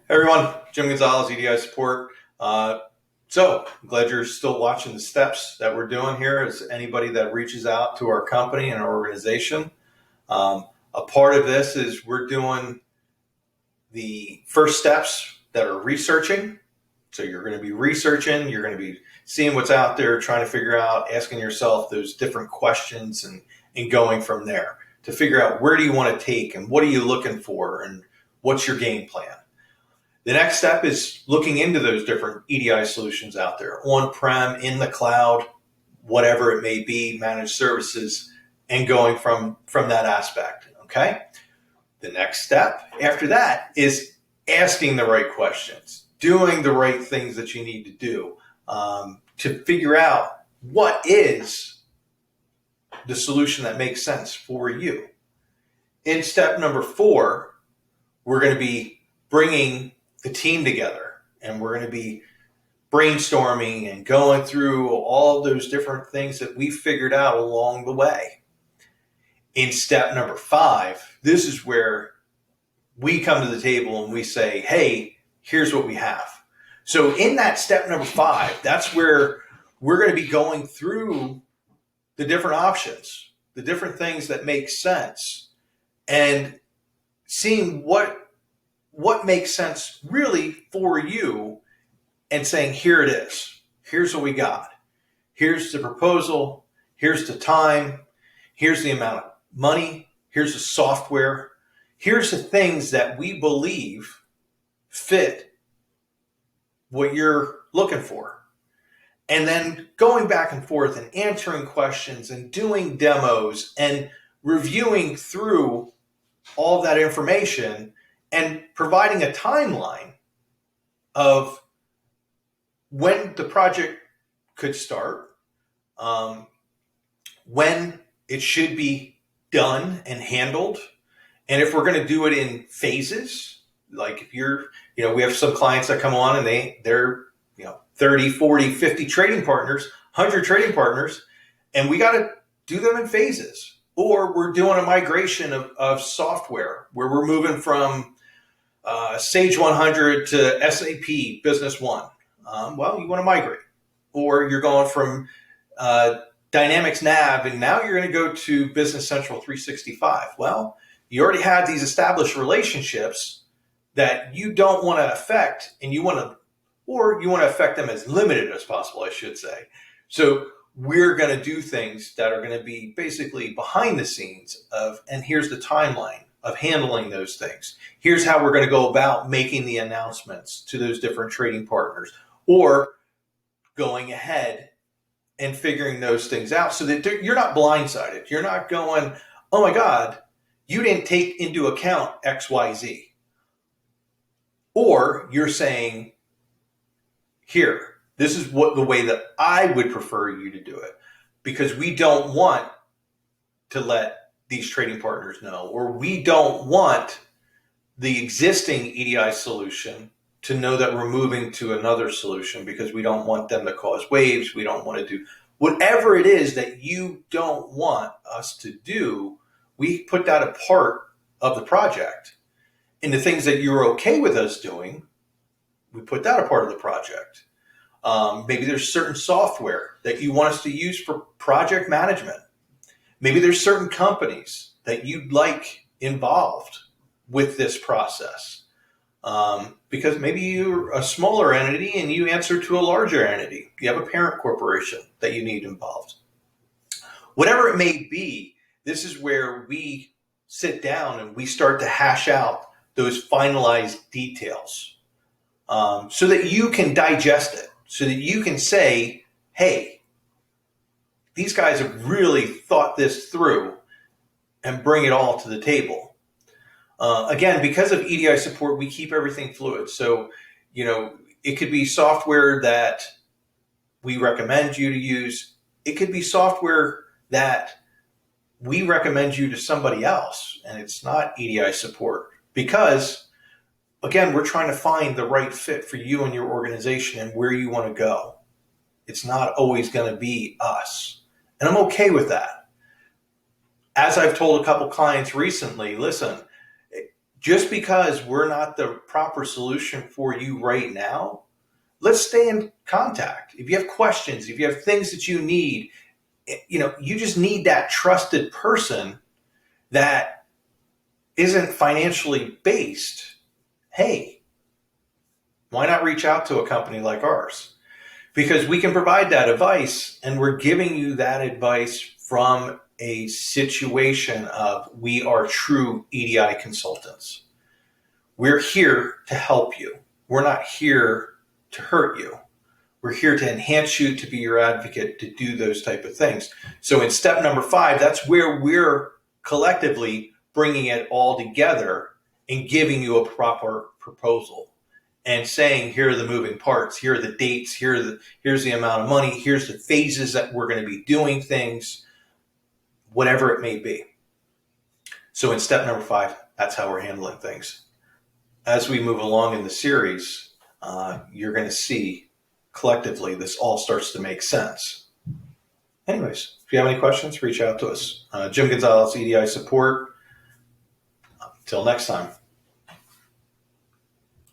Hey everyone, Jim Gonzalez, EDI support. I'm glad you're still watching the steps that we're doing here as anybody that reaches out to our company and our organization. A part of this is we're doing the first steps that are researching. So you're going to be researching, you're going to be seeing what's out there, trying to figure out, asking yourself those different questions and going from there to figure out where do you want to take and what are you looking for and what's your game plan. The next step is looking into those different EDI solutions out there, on-prem, in the cloud, whatever it may be, managed services, and going from that aspect, okay? The next step after that is asking the right questions, doing the right things that you need to do to figure out what is the solution that makes sense for you. In step number 4, we're going to be bringing the team together and we're going to be brainstorming and going through all those different things that we figured out along the way. In step number 5, this is where we come to the table and we say, hey, here's what we have. So in that step number 5, that's where we're going to be going through the different options, the different things that make sense, and seeing what makes sense really for you and saying, here it is. Here's what we got. Here's the proposal. Here's the time. Here's the amount of money. Here's the software. Here's the things that we believe fit what you're looking for. And then going back and forth and answering questions and doing demos and reviewing through all that information and providing a timeline of when the project could start, when it should be done and handled, and if we're going to do it in phases, like if we have some clients that come on and they're 30, 40, 50 trading partners, 100 trading partners, and we got to do them in phases. Or we're doing a migration of software where we're moving from Sage 100 to SAP Business One. Well, you want to migrate. Or you're going from Dynamics Nav and now you're going to go to Business Central 365. Well, you already have these established relationships that you don't want to affect, and you want to affect them as limited as possible, I should say. So we're going to do things that are going to be basically behind the scenes and here's the timeline of handling those things. Here's how we're going to go about making the announcements to those different trading partners, or going ahead and figuring those things out so that you're not blindsided. You're not going, oh my God, you didn't take into account X, Y, Z. Or you're saying, here, this is the way that I would prefer you to do it, because we don't want to let these trading partners know, or we don't want the existing EDI solution to know that we're moving to another solution because we don't want them to cause waves. We don't want to do whatever it is that you don't want us to do. We put that a part of the project. And the things that you're okay with us doing, we put that a part of the project. Maybe there's certain software that you want us to use for project management. Maybe there's certain companies that you'd like involved with this process. Because maybe you're a smaller entity and you answer to a larger entity. You have a parent corporation that you need involved. Whatever it may be, this is where we sit down and we start to hash out those finalized details so that you can digest it, so that you can say, hey, these guys have really thought this through and bring it all to the table. Again, because of EDI support, we keep everything fluid. So, it could be software that we recommend you to use. It could be software that we recommend you to somebody else, and it's not EDI support. Because, again, we're trying to find the right fit for you and your organization and where you want to go. It's not always going to be us. And I'm okay with that. As I've told a couple clients recently, listen, just because we're not the proper solution for you right now, let's stay in contact. If you have questions, if you have things that you need, you just need that trusted person that isn't financially based. Hey, why not reach out to a company like ours? Because we can provide that advice, and we're giving you that advice from a situation of we are true EDI consultants. We're here to help you. We're not here to hurt you. We're here to enhance you, to be your advocate, to do those type of things. So in step number 5, that's where we're collectively bringing it all together and giving you a proper proposal and saying, here are the moving parts, here are the dates, here's the amount of money, here's the phases that we're going to be doing things, whatever it may be. So in step number 5, that's how we're handling things. As we move along in the series, you're going to see collectively this all starts to make sense. Anyways, if you have any questions, reach out to us. Jim Gonzalez, EDI Support. Until next time.